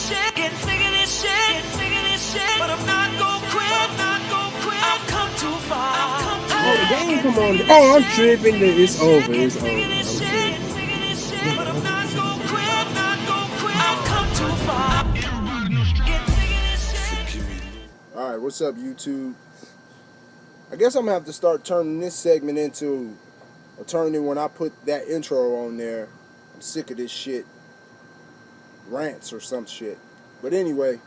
shit, getting sick of this shit, getting sick of this shit. But I'm not gon' quit, I'm not gon' quit. I've come too far. I've come too far. Oh, the game come on. Oh, I'm tripping. It's over. It's over. I'm tripping. But I'm not gon' quit, I'm not gon' quit. I've come too far. All right, what's up, YouTube? I guess I'm gonna have to start turning this segment into a turning when I put that intro on there. I'm sick of this shit. Rants or some shit. But anyway,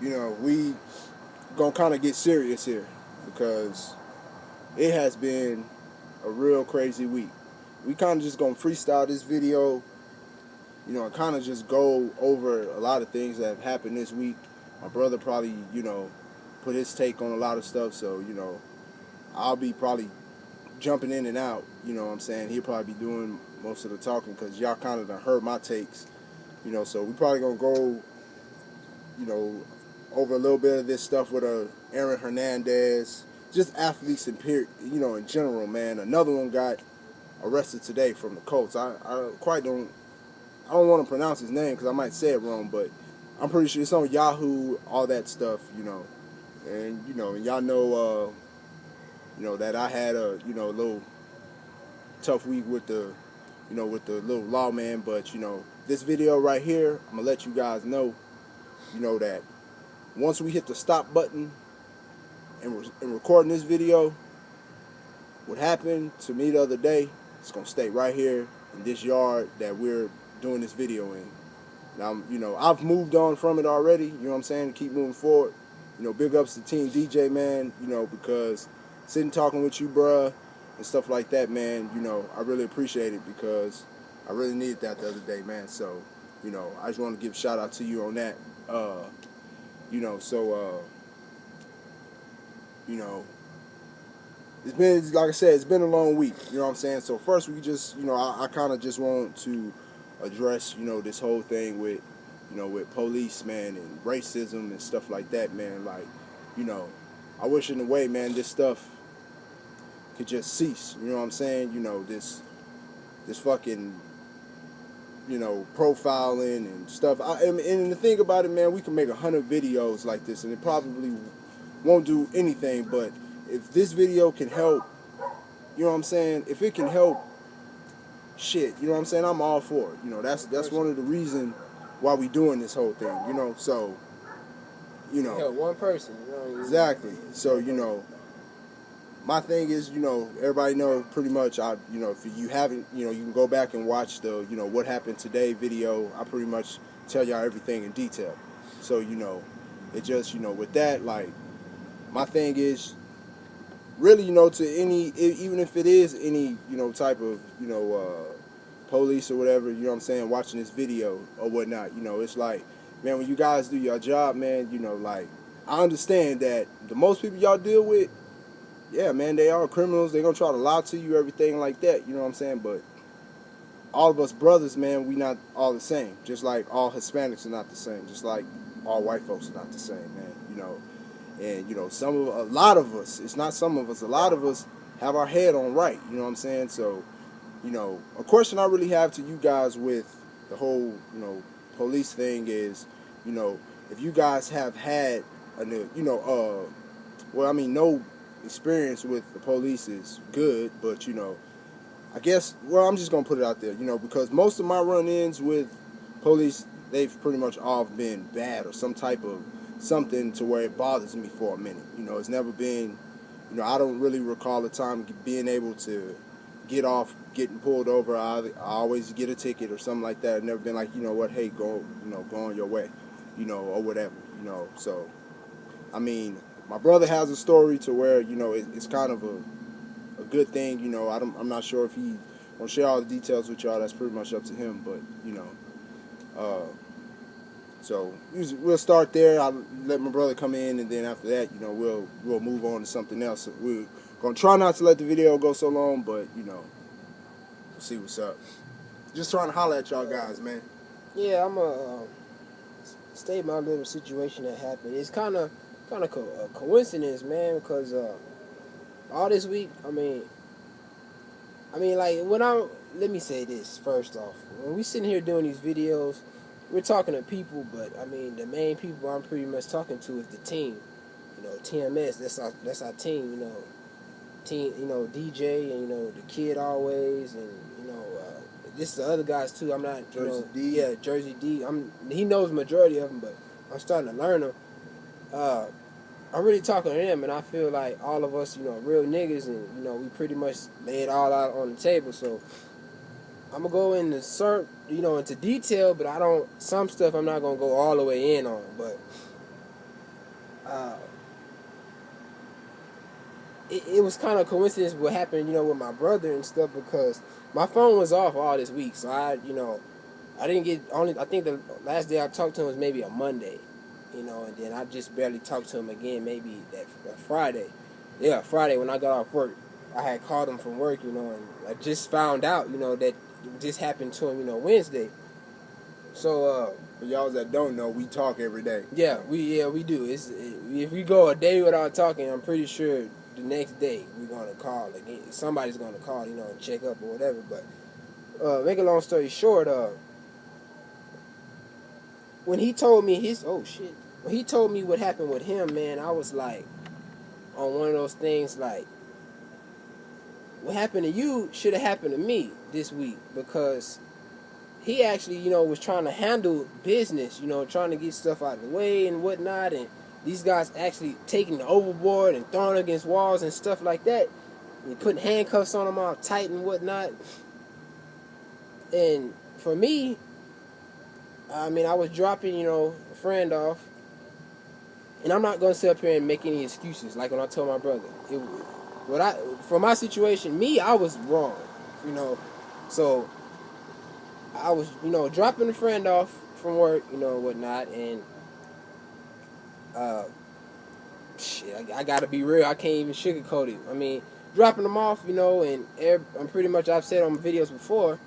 you know, we gonna kind of get serious here because it has been a real crazy week. We kind of just gonna freestyle this video, you know, and kind of just go over a lot of things that have happened this week. My brother probably, you know, put his take on a lot of stuff, so, you know, I'll be probably jumping in and out, you know what I'm saying? He'll probably be doing most of the talking because y'all kind of done heard my takes, you know, so we probably gonna go, you know, over a little bit of this stuff with Aaron Hernandez, just athletes in you know, in general, man. Another one got arrested today from the Colts. I don't want to pronounce his name because I might say it wrong, but I'm pretty sure it's on Yahoo, all that stuff, you know. And, you know, y'all know, you know, that I had a, you know, a little tough week with the, you know, with the little lawman. But, you know, this video right here, I'm going to let you guys know, you know, that once we hit the stop button and recording this video, what happened to me the other day, it's going to stay right here in this yard that we're doing this video in. Now, you know, I've moved on from it already, you know what I'm saying, keep moving forward. You know, big ups to Team DJ, man, you know, because sitting talking with you, bruh, and stuff like that, man, you know, I really appreciate it because I really needed that the other day, man. So, you know, I just want to give a shout out to you on that. You know, so, you know, it's been, like I said, it's been a long week, you know what I'm saying? So first we just, you know, I kind of just want to address, you know, this whole thing with, you know, with police, man, and racism and stuff like that, man. Like, you know, I wish in a way, man, this stuff could just cease, you know what I'm saying? You know, this fucking, you know, profiling and stuff. And the thing about it, man, we can make 100 videos like this and it probably won't do anything, but if this video can help, you know what I'm saying? If it can help, shit, you know what I'm saying? I'm all for it. You know, that's one of the reasons why we doing this whole thing, you know? So, you know. Help one person, you know. Exactly. So, you know, my thing is, you know, everybody know pretty much, you know, if you haven't, you know, you can go back and watch the, you know, what happened today video. I pretty much tell y'all everything in detail. So, you know, it just, you know, with that, like, my thing is, really, you know, to any, even if it is any, you know, type of, you know, police or whatever, you know what I'm saying, watching this video or whatnot, you know, it's like, man, when you guys do your job, man, you know, like, I understand that the most people y'all deal with, yeah, man, they are criminals, they gonna try to lie to you, everything like that, you know what I'm saying, but all of us brothers, man, we not all the same, just like all Hispanics are not the same, just like all white folks are not the same, man, you know. And, you know, a lot of us, it's not some of us, a lot of us have our head on right, you know what I'm saying? So, you know, a question I really have to you guys with the whole, you know, police thing is, you know, if you guys have had, you know, well, I mean, no experience with the police is good, but, you know, I guess, well, I'm just going to put it out there, you know, because most of my run-ins with police, they've pretty much all been bad or some type of something to where it bothers me for a minute. You know, it's never been, you know, I don't really recall a time being able to get off, getting pulled over. I always get a ticket or something like that. I've never been like, you know what, hey, go, you know, go on your way, you know, or whatever, you know. So, I mean, my brother has a story to where, you know, it's kind of a good thing, you know. I'm not sure if he won't share all the details with y'all. That's pretty much up to him, but, you know, so we'll start there. I'll let my brother come in, and then after that, you know, we'll move on to something else. We're gonna try not to let the video go so long, but you know, we'll see what's up. Just trying to holler at y'all guys, man. Yeah, I'm gonna state my little situation that happened. It's kind of a coincidence, man, because all this week, I mean, like let me say this first off. When we sitting here doing these videos, we're talking to people, but I mean, the main people I'm pretty much talking to is the team. You know, TMS. That's our team. You know, team. You know, DJ and you know the kid always, and you know, this the other guys too. I'm not. You Jersey know, D. Yeah, Jersey D. He knows majority of them, but I'm starting to learn them. I'm really talking to them, and I feel like all of us, you know, real niggas, and you know, we pretty much lay it all out on the table. So I'm gonna go into into detail, but some stuff I'm not gonna go all the way in on. But it was kind of coincidence what happened, you know, with my brother and stuff because my phone was off all this week, so I didn't get I think the last day I talked to him was maybe a Monday. You know, and then I just barely talked to him again maybe that Friday. Yeah, Friday when I got off work. I had called him from work, you know, and I just found out, you know, that it just happened to him, you know, Wednesday. So, For y'all that don't know, we talk every day. yeah, we do. If we go a day without talking, I'm pretty sure the next day we're gonna call again. Somebody's gonna call, you know, and check up or whatever. But make a long story short, when he told me when he told me what happened with him, man, I was like on one of those things like what happened to you should have happened to me this week because he actually, you know, was trying to handle business, you know, trying to get stuff out of the way and whatnot, and these guys actually taking it overboard and throwing against walls and stuff like that, and putting handcuffs on them all tight and whatnot. And for me, I mean, I was dropping, you know, a friend off, and I'm not gonna sit up here and make any excuses. Like when I told my brother, for my situation, I was wrong, you know. So I was, you know, dropping a friend off from work, you know, whatnot, and I gotta be real. I can't even sugarcoat it. I mean, dropping them off, you know, and I'm pretty much, I've said on my videos before,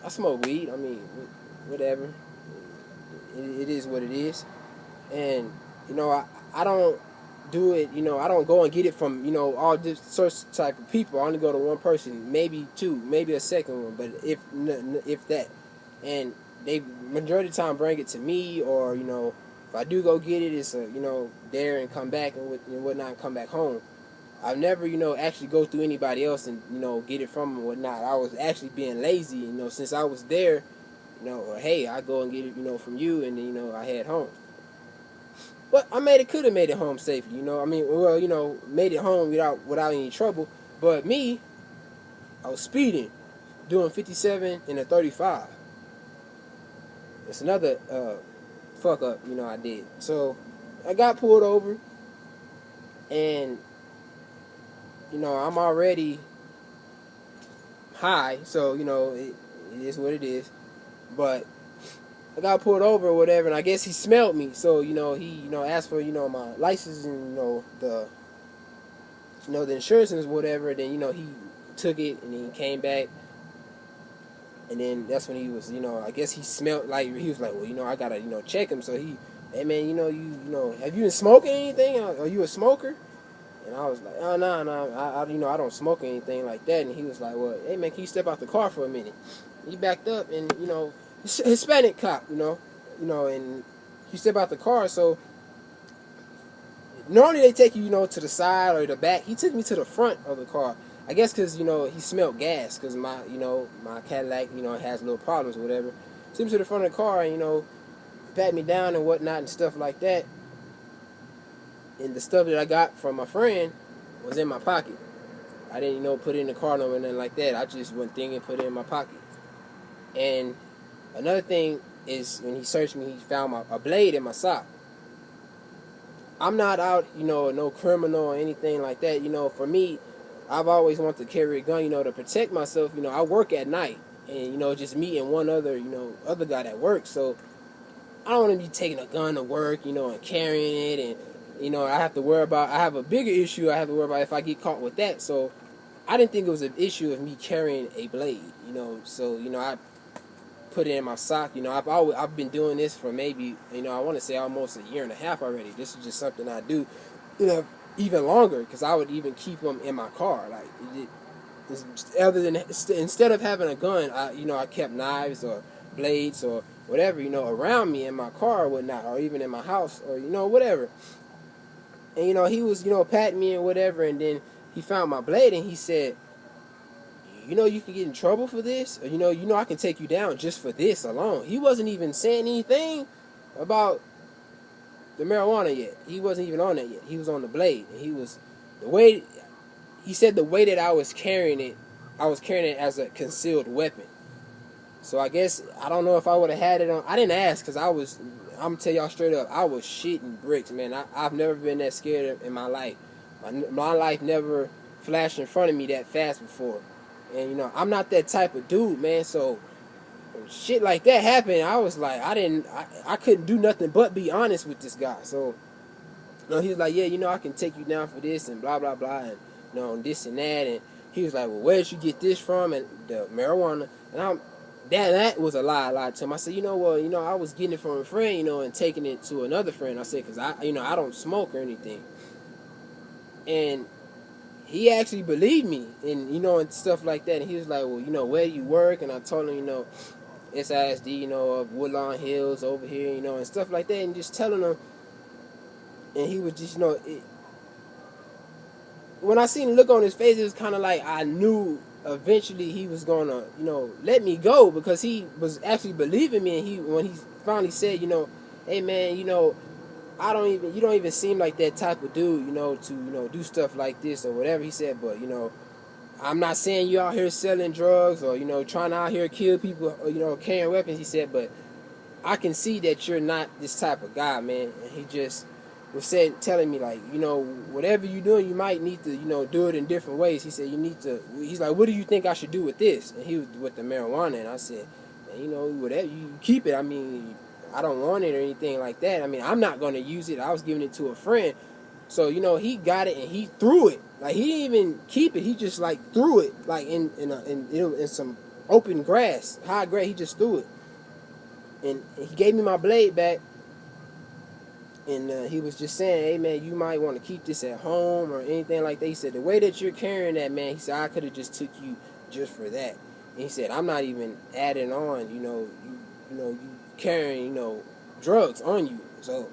I smoke weed. I mean, whatever. It is what it is. And, you know, I don't do it, you know, I don't go and get it from, you know, all this sorts type of people. I only go to one person, maybe two, maybe a second one, but if that. And they majority of the time bring it to me, or, you know, if I do go get it, it's a, you know, there and come back and whatnot and come back home. I've never, you know, actually go through anybody else and, you know, get it from them and whatnot. I was actually being lazy, you know, since I was there. You know, or hey, I go and get it, you know, from you, and then, you know, I head home. But could have made it home safely, you know. I mean, well, you know, made it home without any trouble. But me, I was speeding, doing 57 in a 35. It's another fuck up, you know, I did. So I got pulled over, and you know, I'm already high, so you know, it is what it is. But I got pulled over or whatever, and I guess he smelled me. So, you know, he, you know, asked for, you know, my license and, the insurance and whatever. Then, you know, he took it and he came back. And then that's when he was, you know, I guess he smelled like, he was like, well, you know, I gotta, you know, check him. So hey man, you know, have you been smoking anything? Are you a smoker? And I was like, oh, no, I don't smoke anything like that. And he was like, well, hey man, can you step out the car for a minute? He backed up, and, you know, Hispanic cop, you know, and he stepped out the car. So normally they take you, you know, to the side or the back. He took me to the front of the car. I guess because, you know, he smelled gas, because my Cadillac, you know, has little problems or whatever. Took me to the front of the car and, you know, pat me down and whatnot and stuff like that. And the stuff that I got from my friend was in my pocket. I didn't, you know, put it in the car or nothing like that. I just went thinking and put it in my pocket. And another thing is, when he searched me, he found a blade in my sock. I'm not out, you know, no criminal or anything like that. You know, for me, I've always wanted to carry a gun, you know, to protect myself. You know, I work at night, and, you know, just me and one other, you know, other guy that works. So I don't want to be taking a gun to work, you know, and carrying it. And, you know, I have a bigger issue I have to worry about if I get caught with that. So I didn't think it was an issue of me carrying a blade, you know. So, you know, I put it in my sock. You know, I've been doing this for maybe, you know, I want to say almost a year and a half already. This is just something I do, you know, even longer, because I would even keep them in my car. Like, instead of having a gun, I kept knives or blades or whatever, you know, around me in my car or whatnot, or even in my house, or, you know, whatever. And, you know, he was, you know, patting me and whatever, and then he found my blade, and he said, you know, you can get in trouble for this, or, you know, I can take you down just for this alone. He wasn't even saying anything about the marijuana yet. He wasn't even on that yet. He was on the blade, and he said the way that I was carrying it as a concealed weapon. So I guess, I don't know if I would have had it on. I didn't ask, because I'm going to tell y'all straight up, I was shitting bricks, man. I've never been that scared in my life. My life never flashed in front of me that fast before. And, you know, I'm not that type of dude, man. So when shit like that happened, I was like, I couldn't do nothing but be honest with this guy. So, you know, he was like, yeah, you know, I can take you down for this and blah, blah, blah, and, you know, and this and that. And he was like, well, where did you get this from? And the marijuana. And that was a lie I lied to him. I said, you know, well, you know, I was getting it from a friend, you know, and taking it to another friend. I said, because I don't smoke or anything. And he actually believed me, and, you know, and stuff like that. And he was like, well, you know, where do you work? And I told him, you know, SISD, you know, of Woodlawn Hills over here, you know, and stuff like that. And just telling him, and he was just, you know, when I seen the look on his face, it was kind of like I knew eventually he was gonna, you know, let me go, because he was actually believing me. And when he finally said, you know, hey man, you know, you don't even seem like that type of dude, you know, to, you know, do stuff like this or whatever. He said, but, you know, I'm not saying you out here selling drugs or, you know, trying to out here kill people or, you know, carrying weapons. He said, but I can see that you're not this type of guy, man. And he just was telling me, like, you know, whatever you're doing, you might need to, you know, do it in different ways. He said, he's like, what do you think I should do with this? And he was with the marijuana. And I said, man, you know, whatever, you keep it. I mean, I don't want it or anything like that. I mean, I'm not going to use it. I was giving it to a friend. So, you know, he got it and he threw it. Like, he didn't even keep it. He just, like, threw it, like, in some open grass, high grass. He just threw it. And he gave me my blade back. And he was just saying, hey, man, you might want to keep this at home or anything like that. He said, the way that you're carrying that, man, he said, I could have just took you just for that. And he said, I'm not even adding on, you carrying, you know, drugs on you. So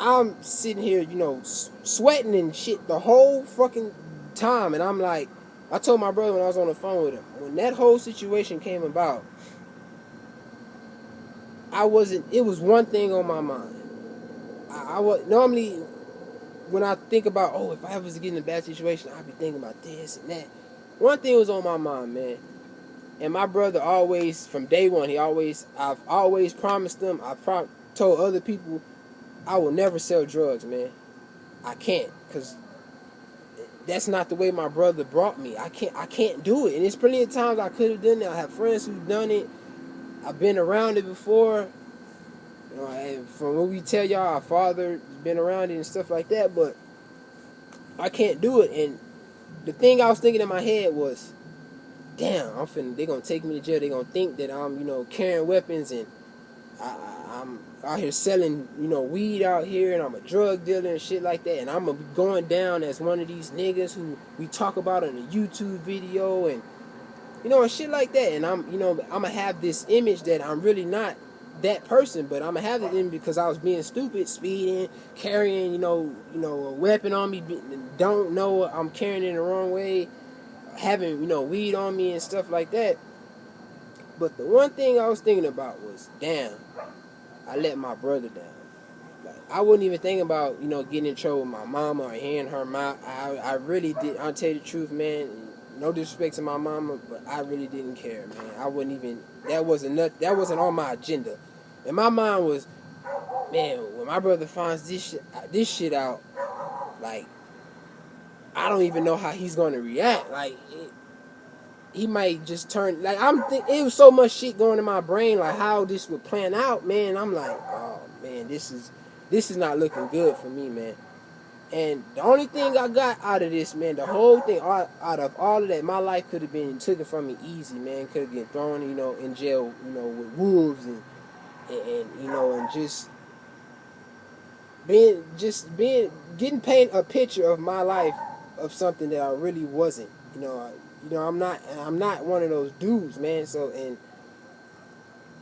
I'm sitting here, you know, sweating and shit the whole fucking time. And I'm like, I told my brother when I was on the phone with him, when that whole situation came about, it was one thing on my mind. I was normally, when I think about, oh, if I was to get in a bad situation, I'd be thinking about this and that. One thing was on my mind, man. And my brother always, from day one, I've always promised them, told other people, I will never sell drugs, man. I can't, because that's not the way my brother brought me. I can't do it. And there's plenty of times I could have done it. I have friends who've done it. I've been around it before. You know, and from what we tell y'all, our father's been around it and stuff like that, but I can't do it. And the thing I was thinking in my head was, damn, they're going to take me to jail. They're going to think that I'm, you know, carrying weapons and I'm out here selling, you know, weed out here and I'm a drug dealer and shit like that. And I'm going to be going down as one of these niggas who we talk about in a YouTube video and, you know, and shit like that. And I'm going to have this image that I'm really not that person, but I'm going to have it in because I was being stupid, speeding, carrying, you know, a weapon on me, don't know I'm carrying it in the wrong way, having, you know, weed on me and stuff like that. But the one thing I was thinking about was, damn, I let my brother down. Like, I wouldn't even think about, you know, getting in trouble with my mama or hearing her mouth. I really did. I'll tell you the truth, man. No disrespect to my mama, but I really didn't care, man. I wouldn't even. That wasn't on my agenda. And my mind was, man, when my brother finds this shit out, like, I don't even know how he's gonna react. Like, he might just turn. Like, it was so much shit going in my brain, like how this would plan out, man. I'm like, oh man, this is not looking good for me, man. And the only thing I got out of this, man, the whole thing, out of all of that, my life could have been taken from me easy, man. Could have been thrown, you know, in jail, you know, with wolves and you know, and getting painted a picture of my life of something that I really wasn't. You know, I'm not one of those dudes, man. So, and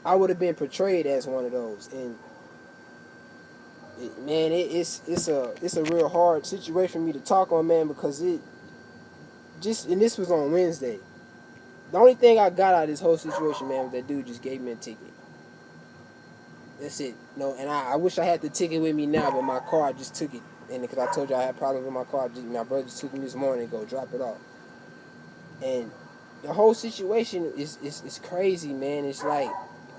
I would have been portrayed as one of those. And man, it's a real hard situation for me to talk on, man, because and this was on Wednesday. The only thing I got out of this whole situation, man, was that dude just gave me a ticket. That's it. No, and I wish I had the ticket with me now, but my car just took it. And because I told you I had problems with my car, my brother just took me this morning to go drop it off. And the whole situation is crazy, man. It's like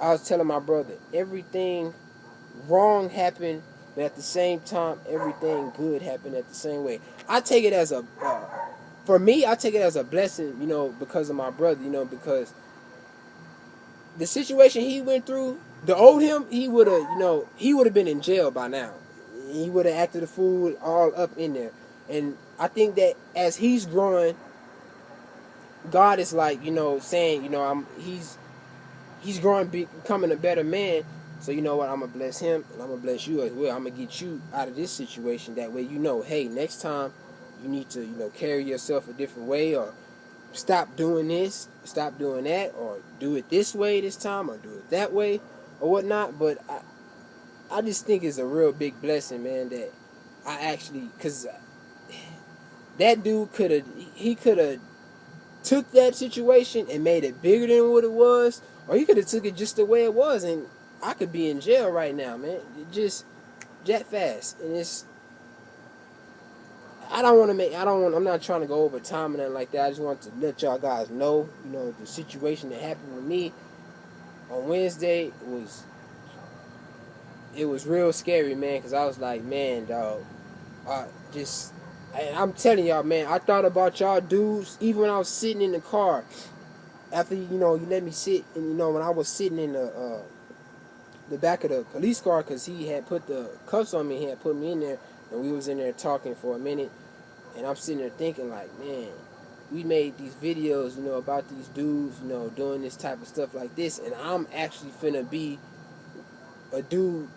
I was telling my brother, everything wrong happened, but at the same time, everything good happened at the same way. I take it as for me, I take it as a blessing, because of my brother, because the situation he went through, the old him, he would have been in jail by now. He would have acted a fool all up in there. And I think that as he's growing, God is like, saying, he's growing, becoming a better man. So you know what? I'm going to bless him, and I'm going to bless you as well. I'm going to get you out of this situation. That way, hey, next time you need to, carry yourself a different way, or stop doing this, stop doing that, or do it this way this time, or do it that way, or whatnot. But I just think it's a real big blessing, man, that I actually, because that dude could have took that situation and made it bigger than what it was, or he could have took it just the way it was, and I could be in jail right now, man. It just that fast. And I'm not trying to go over time and nothing like that. I just want to let y'all guys know, the situation that happened with me on Wednesday it was real scary, man, because I was like, man, dog, and I'm telling y'all, man, I thought about y'all dudes even when I was sitting in the car. After you let me sit, and when I was sitting in the back of the police car, because he had put the cuffs on me, he had put me in there, and we was in there talking for a minute, and I'm sitting there thinking like, man, we made these videos, about these dudes, doing this type of stuff like this, and I'm actually finna be a dude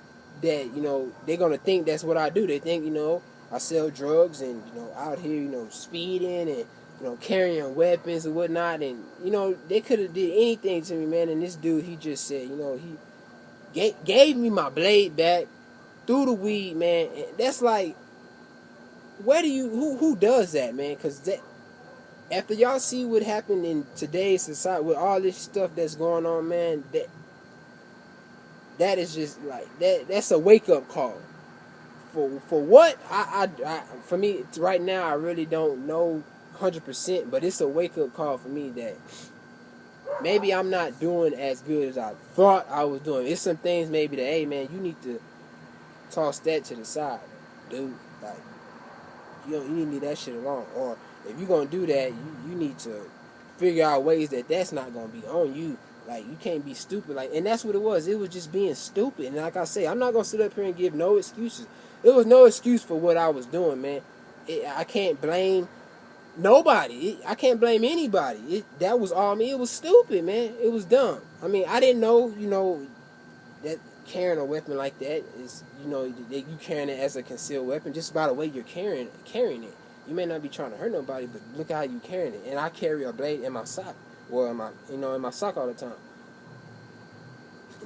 that, they're gonna think that's what I do. They think, I sell drugs and, out here, speeding and, carrying weapons and whatnot, and, they could have did anything to me, man, and this dude, he just said, he gave me my blade back, threw the weed, man, and that's like, who does that, man? Because that, after y'all see what happened in today's society with all this stuff that's going on, man, that is just like that's a wake up call. For what? For me right now, I really don't know 100%, but it's a wake up call for me that maybe I'm not doing as good as I thought I was doing. It's some things maybe that, hey man, you need to toss that to the side, dude. Like, you need to leave that shit alone. Or if you're gonna do that, you need to figure out ways that's not gonna be on you. Like, you can't be stupid. Like, and that's what it was. It was just being stupid. And like I say, I'm not gonna sit up here and give no excuses. There was no excuse for what I was doing, man. I can't blame nobody. I can't blame anybody. That was all me. It was stupid, man. It was dumb. I mean, I didn't know, that carrying a weapon like that is, you carrying it as a concealed weapon just by the way you're carrying it. You may not be trying to hurt nobody, but look at how you carrying it. And I carry a blade in my sock, or in my sock all the time.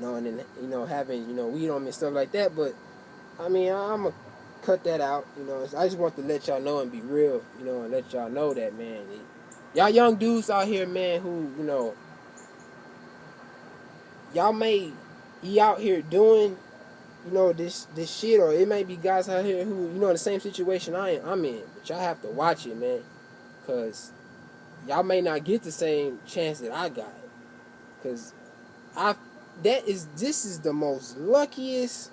And then having weed on me and stuff like that. But I mean, I'm gonna cut that out. I just want to let y'all know and be real. And let y'all know that, man. Y'all young dudes out here, man, who y'all may be out here doing this shit, or it may be guys out here who in the same situation I'm in, but y'all have to watch it, man, because y'all may not get the same chance that I got, because this is the most luckiest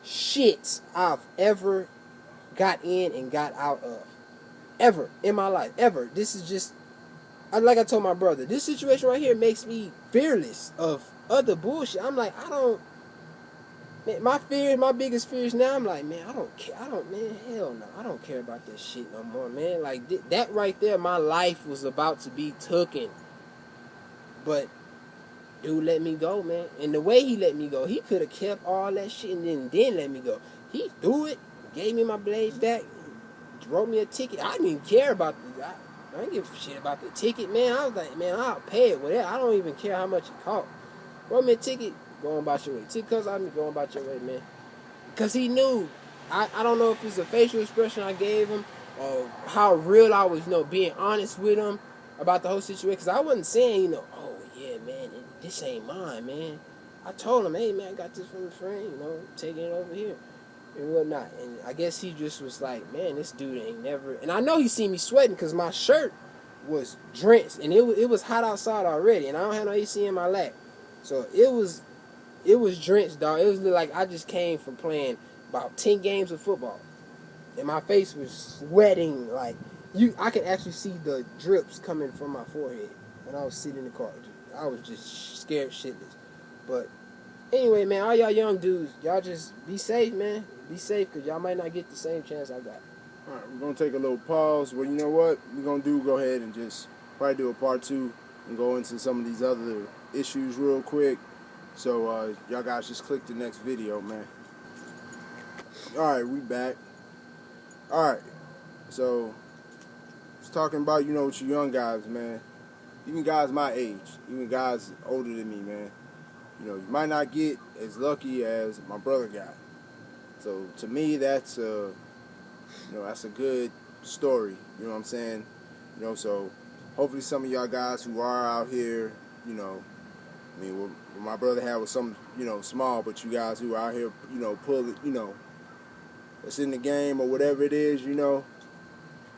shit I've ever got in and got out of, ever in my life, ever. This is just, like I told my brother, this situation right here makes me fearless of other bullshit. I'm like, man, my biggest fears now, I'm like, man, man, hell no, I don't care about that shit no more, man. Like, that right there, my life was about to be taken. But dude let me go, man. And the way he let me go, he could have kept all that shit and then let me go. He threw it, gave me my blade back, wrote me a ticket. I didn't even care about I didn't give a shit about the ticket, man. I was like, man, I'll pay it, whatever. I don't even care how much it cost. Wrote me a ticket, going about your way. Ticket comes out me, going about your way, man. Because he knew. I don't know if it's a facial expression I gave him or how real I was, being honest with him about the whole situation. Because I wasn't saying, oh, yeah, man, this ain't mine, man. I told him, hey, man, I got this from a friend, taking it over here and whatnot. And I guess he just was like, man, this dude ain't never. And I know he seen me sweating because my shirt was drenched. And it was hot outside already. And I don't have no AC in my lap. So it was drenched, dog. It was like I just came from playing about 10 games of football. And my face was sweating. Like, I could actually see the drips coming from my forehead when I was sitting in the car. I was just scared shitless. But anyway, man, all y'all young dudes, y'all just be safe, man. Be safe, because y'all might not get the same chance I got. All right, we're going to take a little pause. Well, you know what we're going to do? Go ahead and just probably do a part 2 and go into some of these other issues real quick. So y'all guys just click the next video, man. Alright, we back. Alright, so it's talking about, with you young guys, man. Even guys my age, even guys older than me, man. You might not get as lucky as my brother got. So to me, that's that's a good story. You know what I'm saying? So hopefully some of y'all guys who are out here, what my brother had was something, small, but you guys who are out here, pull it, that's in the game or whatever it is, And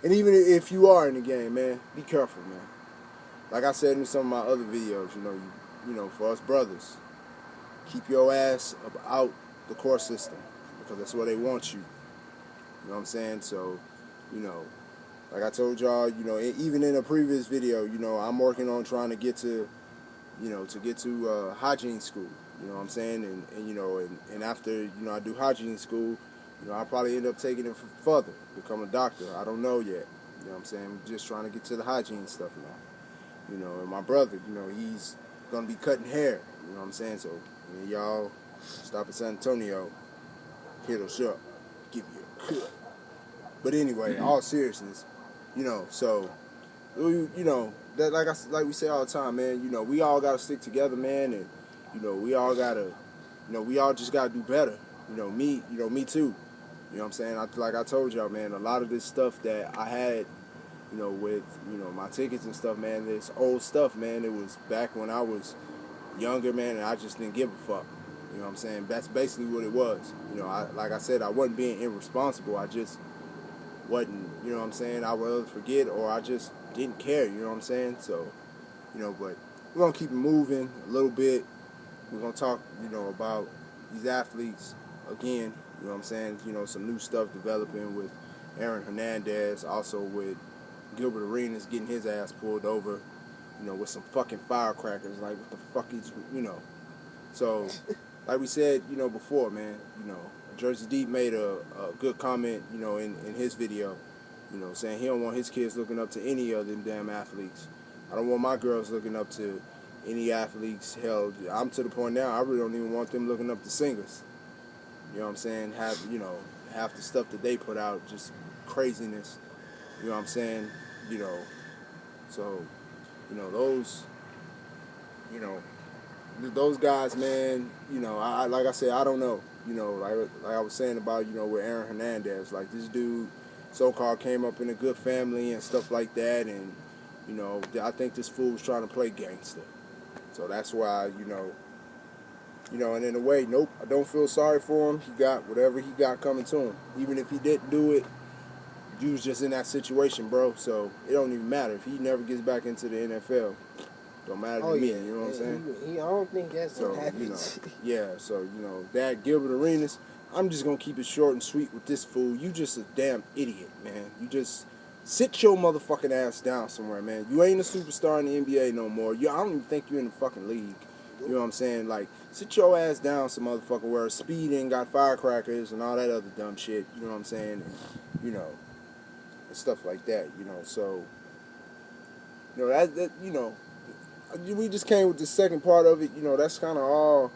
even if you are in the game, man, be careful, man. Like I said in some of my other videos, for us brothers, keep your ass out the court system because that's where they want you. You know what I'm saying? So, like I told y'all, even in a previous video, I'm working on trying to get to hygiene school. You know what I'm saying? And after, I do hygiene school, I'll probably end up taking it further, become a doctor. I don't know yet. You know what I'm saying? I'm just trying to get to the hygiene stuff now. And my brother, he's going to be cutting hair. You know what I'm saying? So, y'all stop in San Antonio, hit us up, give you a cut. But anyway, all seriousness, so, that like we say all the time, man, we all got to stick together, man, and, we all got to, we all just got to do better. Me too. You know what I'm saying? Like I told y'all, man, a lot of this stuff that I had, with, my tickets and stuff, man, this old stuff, man, it was back when I was younger, man, and I just didn't give a fuck. You know what I'm saying? That's basically what it was. Like I said, I wasn't being irresponsible. I just wasn't, you know what I'm saying? I would forget or I just didn't care, you know what I'm saying? So, but we're going to keep it moving a little bit. We're going to talk, about these athletes again. You know what I'm saying? Some new stuff developing with Aaron Hernandez, also with Gilbert Arenas getting his ass pulled over, with some fucking firecrackers. Like, what the fuck is, So, like we said, before, man, Jersey Deep made a good comment, in his video, saying he don't want his kids looking up to any of them damn athletes. I don't want my girls looking up to any athletes. Hell, I'm to the point now, I really don't even want them looking up to singers. You know what I'm saying? Half the stuff that they put out, just craziness. You know what I'm saying? So, those guys, man, I like I said, I don't know. Like I was saying about, with Aaron Hernandez, like this dude so-called came up in a good family and stuff like that, and, I think this fool was trying to play gangster. So that's why, and in a way, nope, I don't feel sorry for him. He got whatever he got coming to him. Even if he didn't do it, you was just in that situation, bro. So it don't even matter. If he never gets back into the NFL, don't matter to me, you know what I'm saying? I don't think that's so, what happens. So, that Gilbert Arenas, I'm just going to keep it short and sweet with this fool. You just a damn idiot, man. You just sit your motherfucking ass down somewhere, man. You ain't a superstar in the NBA no more. I don't even think you're in the fucking league. You know what I'm saying? Like, sit your ass down some motherfucker where speeding, got firecrackers and all that other dumb shit. You know what I'm saying? And, and stuff like that, So, we just came with the second part of it. That's kind of all,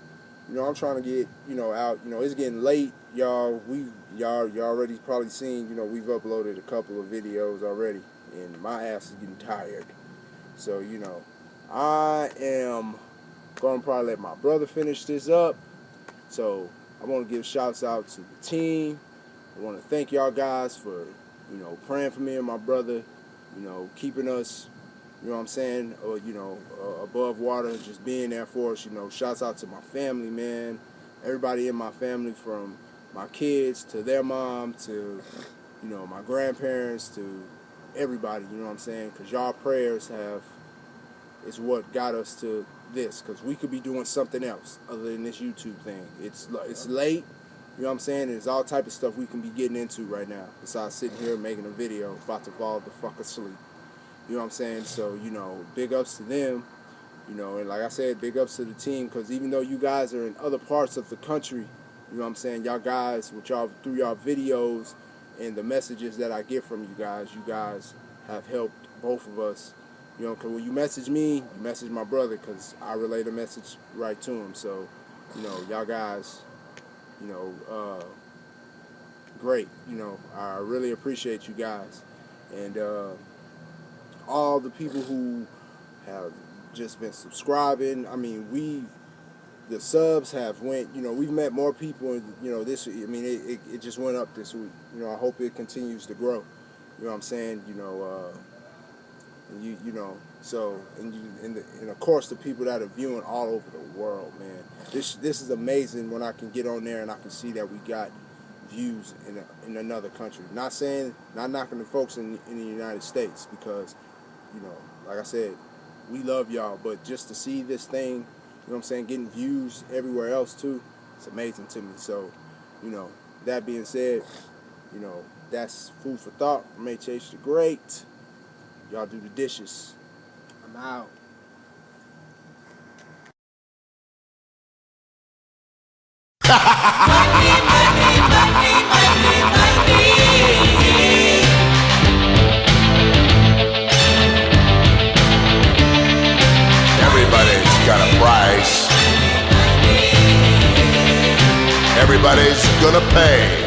I'm trying to get, out. It's getting late, y'all. Y'all already probably seen, we've uploaded a couple of videos already, and my ass is getting tired. So, I am gonna probably let my brother finish this up. So I want to give shouts out to the team. I want to thank y'all guys for, you know, praying for me and my brother, you know, keeping us, you know what I'm saying, above water, just being there for us. You know, shouts out to my family, man. Everybody in my family, from my kids to their mom to, you know, my grandparents to everybody, you know what I'm saying? Because y'all prayers is what got us to this. Because we could be doing something else other than this YouTube thing. It's late, you know what I'm saying? There's all type of stuff we can be getting into right now. Besides sitting here making a video, about to fall the fuck asleep. You know what I'm saying? So, you know, big ups to them. You know, and like I said, big ups to the team. Because even though you guys are in other parts of the country, you know what I'm saying, y'all guys, with y'all, through y'all videos and the messages that I get from you guys have helped both of us. You know, because when you message me, you message my brother, because I relay the message right to him. So, you know, y'all guys, you know, great. You know, I really appreciate you guys. And all the people who have just been subscribing. I mean, the subs have went, you know, we've met more people, and, you know, this, I mean, it just went up this week. You know, I hope it continues to grow. You know what I'm saying? You know, and you know, so, and of course the people that are viewing all over the world, man. This is amazing when I can get on there and I can see that we got views in another country. Not knocking the folks in the United States, because, you know, like I said, we love y'all, but just to see this thing, you know what I'm saying, getting views everywhere else too, it's amazing to me. So, you know, that being said, you know, that's food for thought from HH the Great. Y'all do the dishes. I'm out. Everybody's got a price. Everybody's gonna pay.